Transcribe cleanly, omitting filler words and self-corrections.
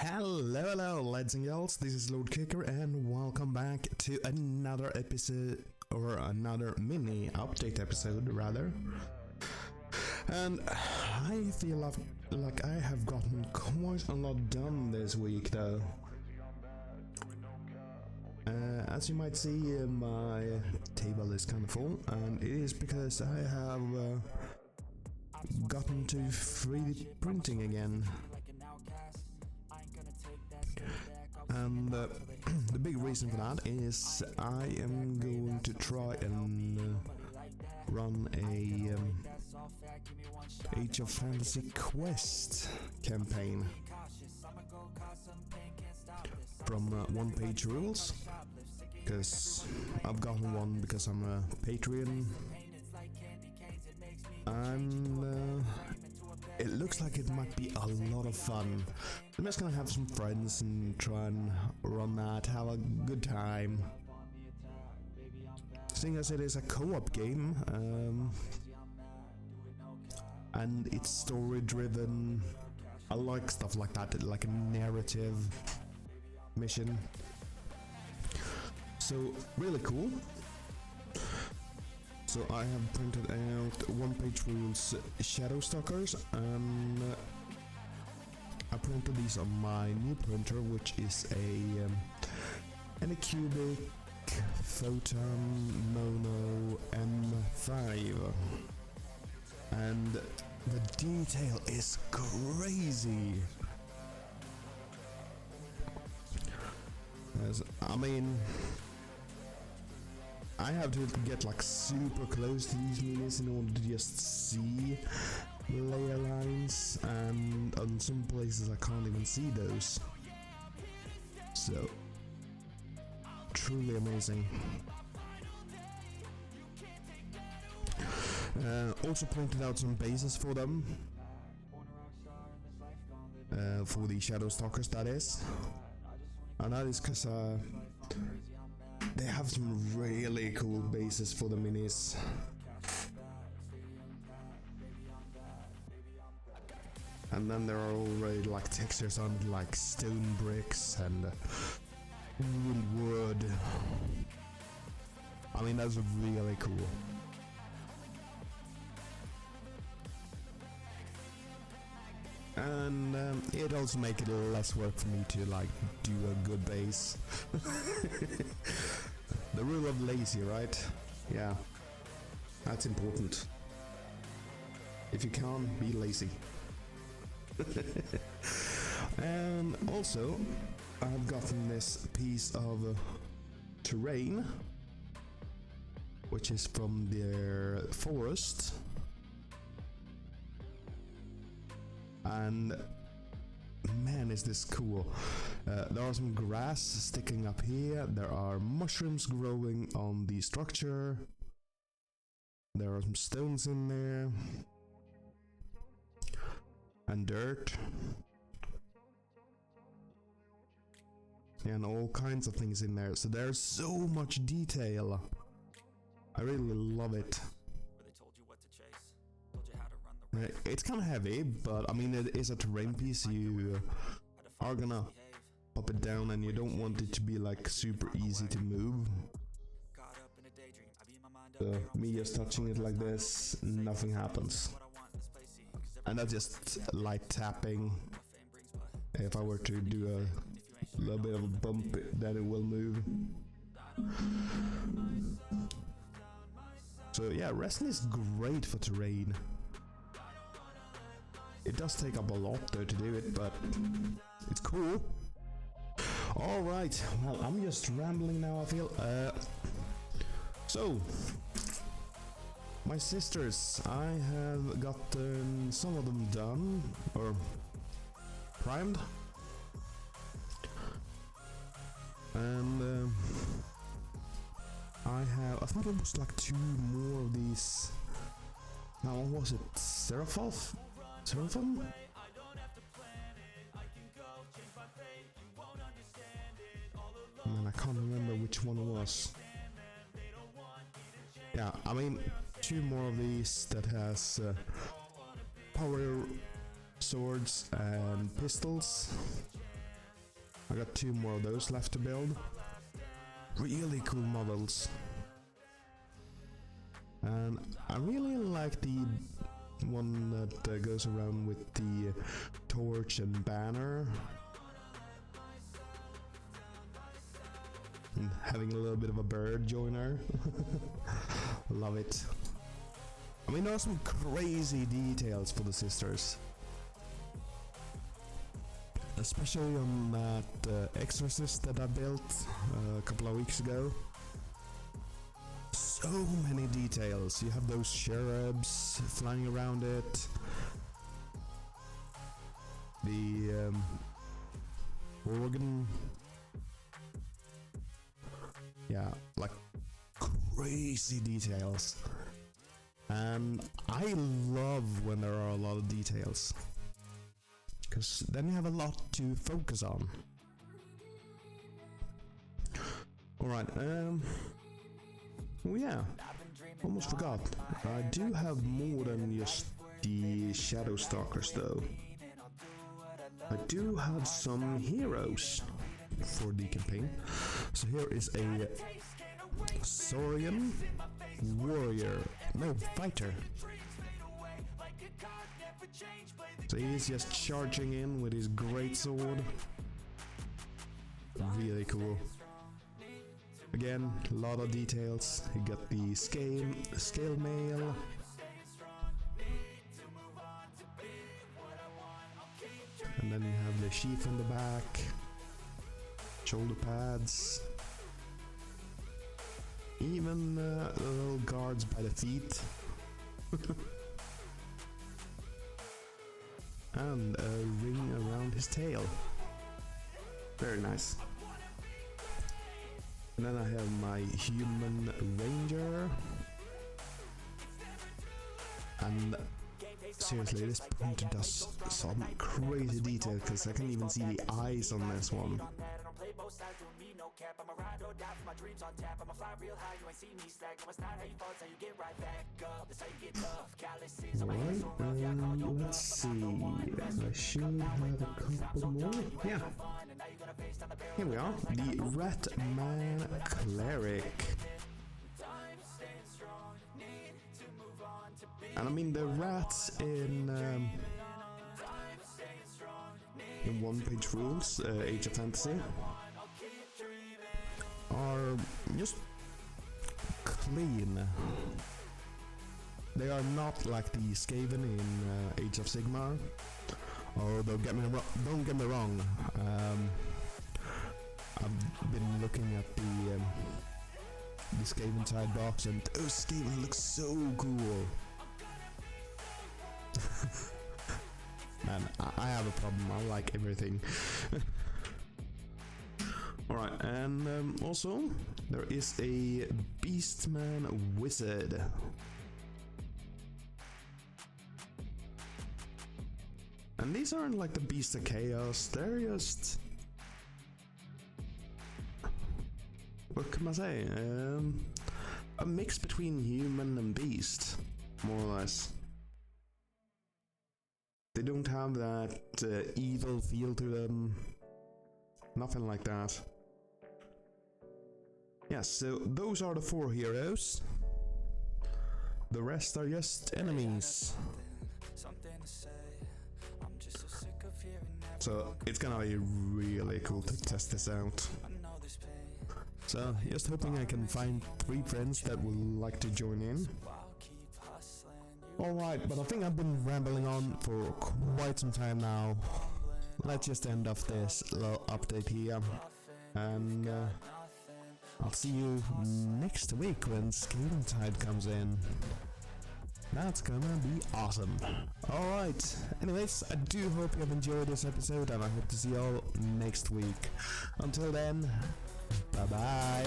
Hello, lads and girls, this is Lord Kicker and welcome back to another episode, or another mini update episode rather. And I feel like I have gotten quite a lot done this week though. As you might see, my table is kind of full, and it is because I have gotten to 3D printing again. And the big reason for that is I am going to try and run a Age of Fantasy Quest campaign from One Page Rules, because I've gotten one because I'm a Patreon, and it looks like it might be a lot of fun. I'm just gonna have some friends and try and run that, have a good time. Seeing as it is a co-op game, and it's story driven, I like stuff like that, like a narrative mission. So really cool. So I have printed out One Page Rules Shadow Stalkers, and I printed these on my new printer, which is a Anycubic Photon Mono M5, and the detail is crazy. I have to get like super close to these minis in order to just see layer lines, and on some places I can't even see those. So, truly amazing. Also printed out some bases for them. For the Shadow Stalkers, that is. And that is because they have some really cool bases for the minis. And then there are already like textures on like stone bricks and wood. I mean, that's really cool. And it also makes it less work for me to like do a good base. The rule of lazy, right? Yeah, that's important. If you can't, be lazy. And also, I've gotten this piece of terrain, which is from their forest. And man, is this cool. There are some grass sticking up here, there are mushrooms growing on the structure, there are some stones in there, and dirt, and all kinds of things in there. So there's so much detail. I really love it. It's kind of heavy, but I mean, it is a terrain piece. You are gonna pop it down, and you don't want it to be like super easy to move. So me just touching it like this, nothing happens. And that's just light tapping. If I were to do a little bit of a bump, then it will move. So yeah, resin is great for terrain. It does take up a lot though to do it, but it's cool. Alright, well, I'm just rambling now, I feel. So, my sisters, I have gotten some of them done, or primed. And I think it was like 2 more of these. Now, what was it? Seraphim? Man, I can't remember which one it was. Yeah, I mean, 2 more of these that has power swords and pistols. I got 2 more of those left to build. Really cool models. And I really like the one that goes around with the torch and banner. And having a little bit of a bird joiner. Love it. I mean, there are some crazy details for the sisters. Especially on that exorcist that I built a couple of weeks ago. So many details. You have those cherubs flying around it. The organ. Yeah, like crazy details. And I love when there are a lot of details, because then you have a lot to focus on. Alright, oh yeah, almost forgot. I do have more than just the Shadow Stalkers though. I do have some heroes for the campaign. So here is a Saurian warrior, no, fighter. So he's just charging in with his great sword. Really cool. Again, a lot of details. You got the scale mail. And then you have the sheath in the back. Shoulder pads. Even the little guards by the feet. And a ring around his tail. Very nice. And then I have my human ranger. And seriously, this printer does some crazy detail, because I can even see the eyes on this one. Alright, let's see. I should have a couple more. Yeah. Here we are. The Rat Man Cleric. And I mean, the rats in one-page rules, Age of Fantasy, are just clean. They are not like the Skaven in Age of Sigmar. Oh, don't get me wrong. I've been looking at the Skaven side box, and those Skaven look so cool. Man, I have a problem. I like everything. Alright, and also there is a Beastman Wizard. And these aren't like the Beast of Chaos, they're just... what can I say? A mix between human and beast, more or less. They don't have that evil feel to them. Nothing like that. Yeah, so those are the 4 heroes. The rest are just enemies. So it's gonna be really cool to test this out. So just hoping I can find 3 friends that would like to join in. Alright, but I think I've been rambling on for quite some time now. Let's just end off this little update here. And I'll see you next week when Skating Tide comes in. That's gonna be awesome. Alright, anyways, I do hope you have enjoyed this episode, and I hope to see you all next week. Until then, bye bye.